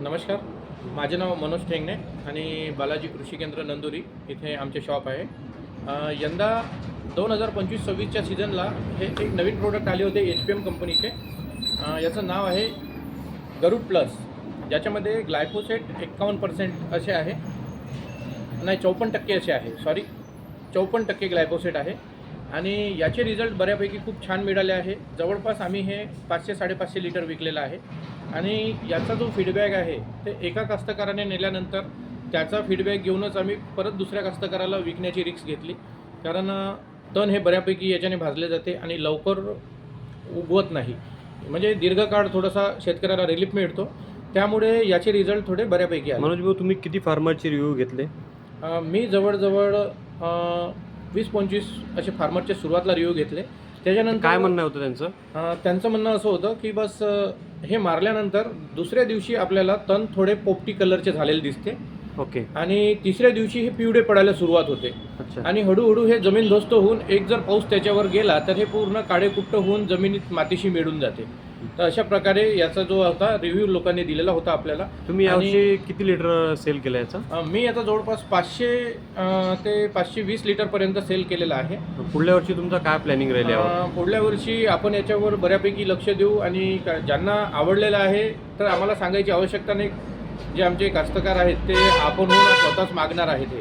नमस्कार. माझे नाव मनोज ठेंगणे आणि बालाजी कृषी केंद्र नंदुरी इथे आमचे शॉप आहे. यंदा 2025-26च्या सीझनला हे एक नवीन प्रोडक्ट आले होते HPM कंपनीचे. याचं नाव आहे गरुड प्लस, ज्याच्यामध्ये ग्लायफोसेट 51% असे आहे, नाही 54% असे आहे, सॉरी 54% ग्लायफोसेट आहे. आणि याचे रिझल्ट बऱ्यापैकी खूप छान मिळाले आहे. जवळपास आम्ही हे 500-550 लिटर विकलेलं आहे. आणि याचा जो फीडबॅक आहे ते एका कास्तकाराने नेल्यानंतर त्याचा फीडबॅक घेऊनच आम्ही परत दुसऱ्या कास्तकाराला विकण्याची रिस्क घेतली. कारण तण हे बऱ्यापैकी याच्याने भाजले जाते आणि लवकर उगवत नाही, म्हणजे दीर्घकाळ थोडासा शेतकऱ्याला रिलीफ मिळतो. त्यामुळे याचे रिझल्ट थोडे बऱ्यापैकी आले. मनोज भाऊ, तुम्ही किती फार्मरचे रिव्ह्यू घेतले? मी जवळजवळ 20-25 असे फार्मरचे सुरुवातीला रिव्ह्यू घेतले. त्याच्यानंतर काय म्हणणं होतं त्यांचं? त्यांचं म्हणणं असं होतं की बस हे मारल्यानंतर दुसऱ्या दिवशी आपल्याला तण थोडे पोपटी कलरचे झालेले दिसते. ओके. आणि तिसऱ्या दिवशी हे पिवळे पडायला सुरुवात होते. अच्छा. आणि हळूहळू हे जमीनदोस्त होऊन एक जर पाऊस त्याच्यावर गेला तर हे पूर्ण काळेकुट्ट होऊन जमिनीत मातीशी मिळून जाते. तर अशा प्रकारे याचा जो होता रिव्ह्यू लोकांनी दिलेला होता आपल्याला. तुम्ही यावर्षी किती लिटर सेल केलं याचा? मी आता जवळपास 500 ते 520 लिटरपर्यंत सेल केलेला आहे. पुढल्या वर्षी तुमचा काय प्लॅनिंग राहील यावर? पुढल्या वर्षी आपण याच्यावर बऱ्यापैकी लक्ष देऊ आणि ज्यांना आवडलेलं आहे तर आम्हाला सांगायची आवश्यकता नाही. जे आमचे कास्तकार आहेत ते आपण स्वतःच मागणार आहेत हे.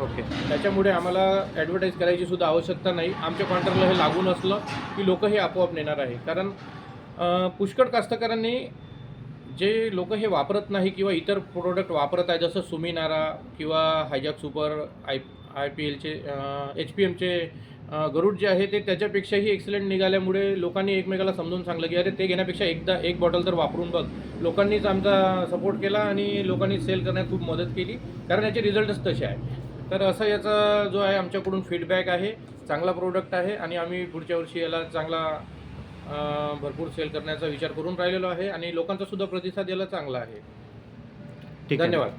ओके. त्याच्यामुळे आम्हाला ॲडव्हर्टाईज करायची सुद्धा आवश्यकता नाही. आमच्या कॉन्ट्रॅक्टला हे लागून असलं की लोक हे आपोआप नेणार आहे. कारण पुष्कळ कास्तकारांनी जे लोक हे वापरत नाही किंवा इतर प्रोडक्ट वापरत आहे, जसं सुमिनारा किंवा हायजॅक सुपर, IPLचे HPMचे गरुड जे आहे ते त्याच्यापेक्षाही एक्सलंट निघाल्यामुळे लोकांनी एकमेकाला समजून सांगलं की अरे ते घेण्यापेक्षा एकदा एक बॉटल तर वापरून बघ. लोकांनीच आमचा सपोर्ट केला आणि लोकांनी सेल करण्यात खूप मदत केली, कारण याचे रिझल्टच तसे आहे. तर असं याचा जो आहे आमच्याकडून फीडबॅक आहे, चांगला प्रोडक्ट आहे आणि आम्ही पुढच्या वर्षी याला चांगला भरपूर सेल करण्याचा विचार करून राहिलेलो आहे आणि लोकांचा सुद्धा प्रतिसाद याला चांगला आहे. ठीक आहे. धन्यवाद.